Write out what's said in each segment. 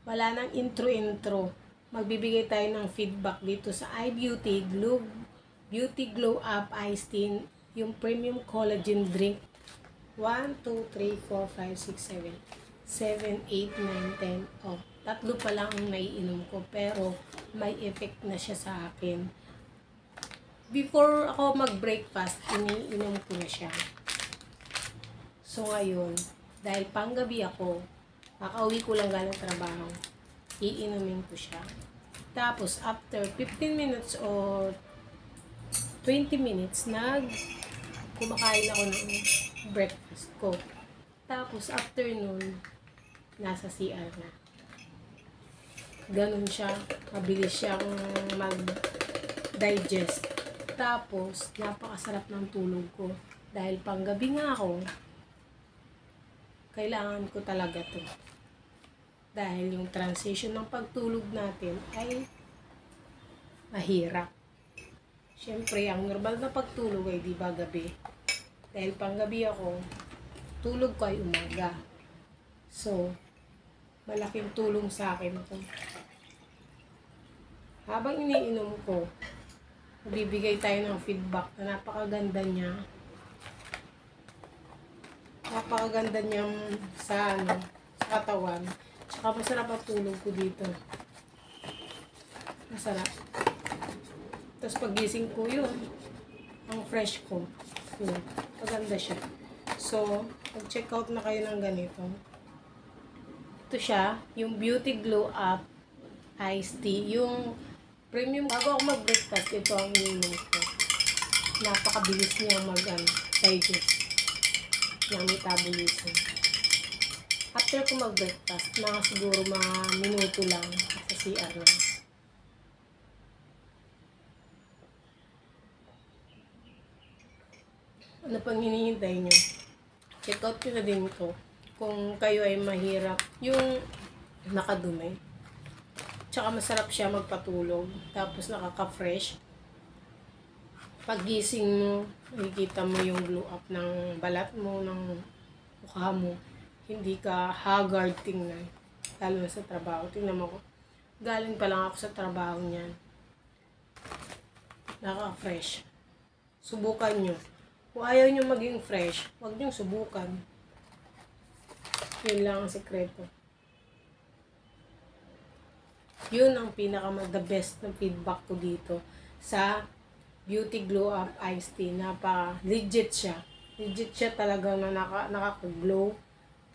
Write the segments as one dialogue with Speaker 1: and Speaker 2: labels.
Speaker 1: wala nang intro. Magbibigay tayo ng feedback dito sa iBeauty Beauty Glow Up Iced Tea, yung premium collagen drink. 1, 2, 3, 4, 5, 6, 7, 8, 9, 10. Oh, tatlo pa lang ang naiinom ko, pero may effect na siya sa akin. Before ako mag-breakfast, iniinom ko na siya. So ngayon, dahil panggabi ako, kakauwi ko lang galing trabaho, iinumin ko siya. Tapos, after 15 minutes or 20 minutes, kumakain ako ng breakfast ko. Tapos, after nun, nasa CR na. Ganun siya. Mabilis siyang mag-digest. Tapos, napakasarap ng tulog ko. Dahil panggabi nga ako, kailangan ko talaga to. Dahil yung transition ng pagtulog natin ay mahirap. Siyempre, ang normal na pagtulog ay di ba gabi. Dahil panggabi ako, tulog ko ay umaga. So, malaking tulong sa akin to. Habang iniinom ko, bibigay tayo ng feedback na napakaganda niya. Napakaganda niya sa katawan. Tsaka masarap ang tulog ko dito. Masarap. Tapos pagising ko yun, ang fresh ko. Yun. Maganda siya. So, mag-check out na kayo ng ganito. Ito siya, yung Beauty Glow Up Iced Tea. Yung premium, bago ako mag-breakfast, ito ang ininom ko. Napakabilis niya mag-digest ng metabolism. After ko mag-breakfast, siguro mga minuto lang sa CR na. Ano pang hinihintay nyo? Check out nyo na din ito. Kung kayo ay mahirap, yung nakadumi. Tsaka masarap siya magpatulog. Tapos nakaka-fresh. Paggising mo, makikita mo yung glow up ng balat mo, ng mukha mo. Hindi ka haggard tingnan. Lalo na sa trabaho. Tingnan mo ko. Galing pa lang ako sa trabaho niyan. Nakaka-fresh. Subukan nyo. Kung ayaw nyo maging fresh, huwag nyo subukan. Yun lang ang sekreto. Yun ang the best na feedback ko dito sa Beauty Glow Up Iced Tea. Legit siya. Legit siya talaga na nakaka-glow.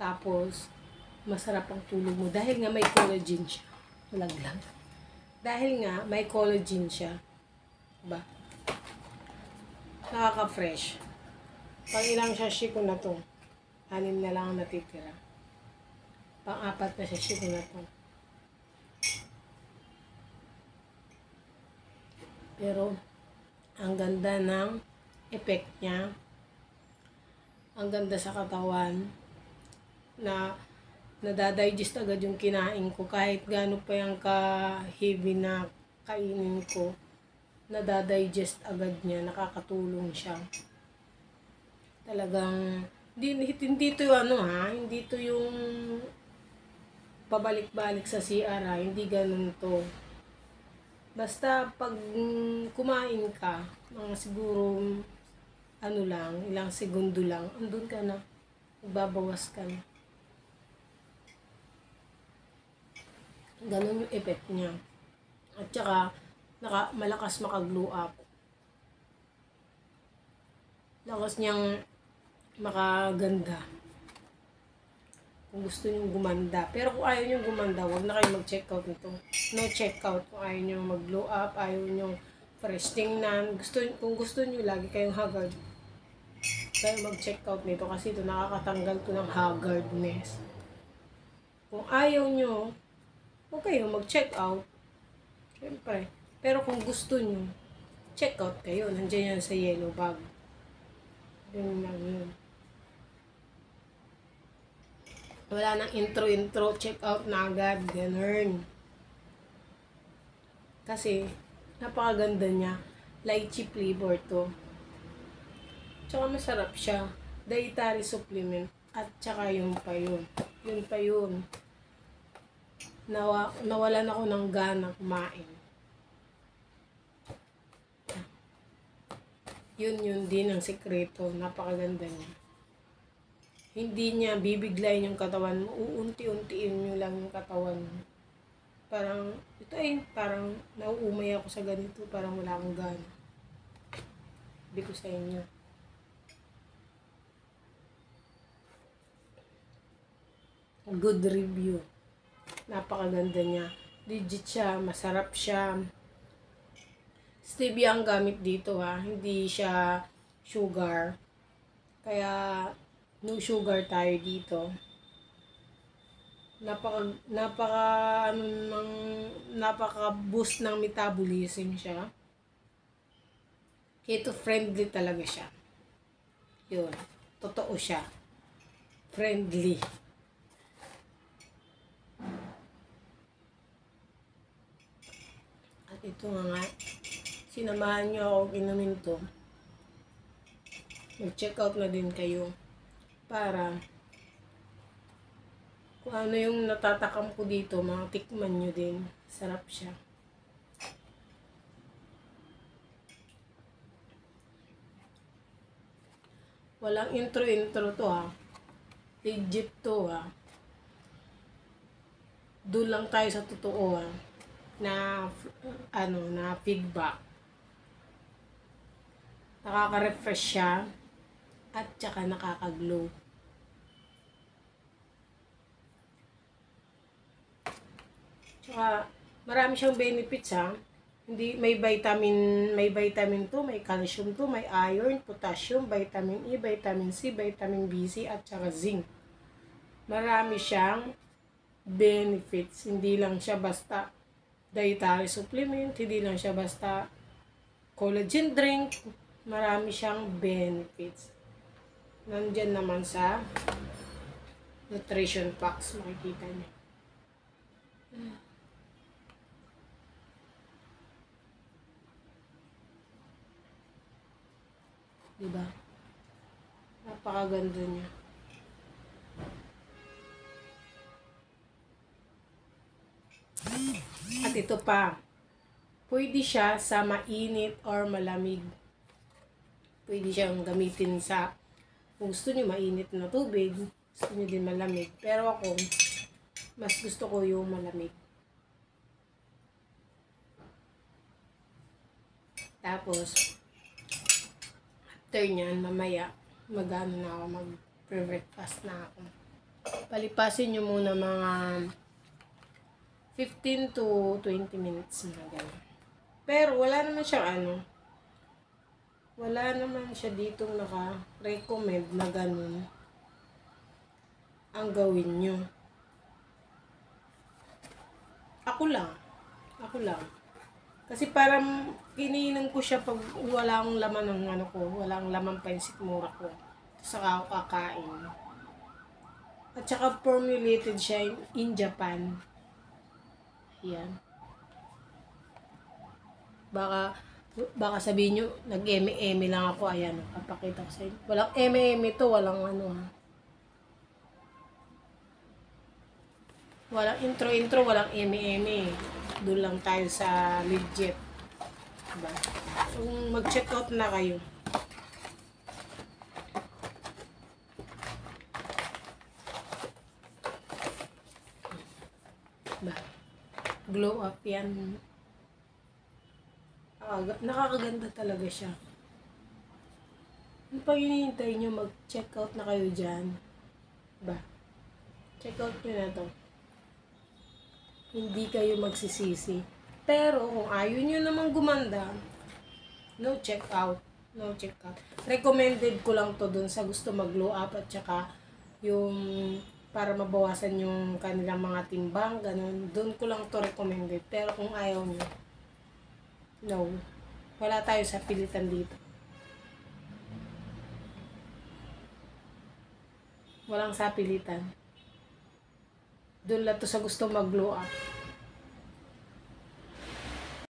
Speaker 1: Tapos, masarap ang tulog mo. Dahil nga may collagen siya. Malaglag. Dahil nga may collagen siya. Diba? Nakaka-fresh. Pang ilang sachet ko na to. 6 na lang ang natitira. Pang-4 na sachet ko na to. Pero, ang ganda ng effect niya. Ang ganda sa katawan. Na nadadigest agad yung kinain ko. Kahit gaano pa yung ka-heavy na kainin ko. Nadadigest agad niya. Nakakatulong siya. Talagang, hindi to yung hindi to yung pabalik-balik sa CR hindi ganun to. Basta pag kumain ka, mga siguro ilang segundo lang, andun ka na, magbabawas ka na. Ganun yung effect niya. At saka, malakas maka-glow up. Lakas niyang makaganda. Kung gusto nyo gumanda. Pero kung ayaw nyo gumanda, huwag na kayo mag-check out nito. No check out kung ayaw nyo mag-glow up, ayaw nyo fresh tingnan. Kung gusto nyo, lagi kayong haggard. Kaya mag-check out nito kasi ito nakakatanggal to ng haggardness. Kung ayaw nyo, huwag kayo mag-check out. Siyempre. Pero kung gusto nyo, check out kayo. Nandiyan yan sa yellow bag. Ganun lang yun. Wala nang intro, check out na agad. Ganun. Kasi, napakaganda niya. Lychee flavor to. Tsaka masarap siya. Dietary supplement. At tsaka yun pa yun. Yun pa yun. nawalan ako ng gana kumain. Yun din ang sikreto. Napakaganda niya. Hindi niya bibiglayin yung katawan mo. Uunti-untiin nyo lang yung katawan mo. Parang, parang nauumay ako sa ganito. Parang wala akong gana. Sabi ko sa inyo. Good review. Napakaganda niya. Legit siya. Masarap siya. Stevia ang gamit dito ha. Hindi siya sugar. Kaya, no sugar tayo dito. Napaka boost ng metabolism siya. Keto friendly talaga siya. Yun. Totoo siya. Friendly. At ito nga, sinamahan nyo ako inumin to. Mag-check out na din kayo. Para kung ano yung natatakam ko dito, mga tikman nyo din. Sarap siya. Walang intro-intro to ha. Legit to ha. Doon lang tayo sa totoo ha. Na feedback. Nakaka-refresh siya. At saka nakaka-glow. Tsaka, marami siyang benefits ha. Hindi, may vitamin 2, may calcium 2, may iron, potassium, vitamin E, vitamin C, vitamin B6, at saka zinc. Marami siyang benefits. Hindi lang siya basta dietary supplement, hindi lang siya basta collagen drink. Marami siyang benefits. Nandyan naman sa nutrition packs, makikita niyo. Diba? Napakaganda niya. At ito pa, pwede siya sa mainit or malamig. Pwede siyang gamitin sa, kung gusto niyo mainit na tubig, gusto niyo din malamig. Pero ako, mas gusto ko yung malamig. Tapos, after nyan, mamaya, mag-ano na ako, mag-breakfast na ako. Palipasin nyo muna mga 15 to 20 minutes na gano'n. Pero wala naman siyang wala naman siya ditong naka-recommend na gano'n ang gawin nyo. Ako lang. Kasi parang kiniinom ko siya pag walang laman ng walang laman pa yung sikmura ko. Saka ako kakain. At saka formulated siya in Japan. Ayan. Baka sabihin nyo, nag-eme-eme lang ako. Ayan, papakita ko sa inyo. Walang eme-eme to, walang Walang intro-intro, walang eme-eme. Doon lang tayo sa legit. Diba? Kung mag-check out na kayo. Diba? Glow up yan. Nakakaganda talaga siya. Ano pa hinihintay nyo, mag-check out na kayo dyan. Diba? Check out nyo na to. Hindi kayo magsisisi. Pero kung ayaw nyo namang gumanda, no check out. Recommended ko lang to dun sa gusto mag-glow up at saka yung para mabawasan yung kanilang mga timbang, ganun. Dun ko lang to recommended. Pero kung ayaw nyo, no. Wala tayo sa pilitan dito. Walang sapilitan. Doon lang to sa gusto mag-glow up.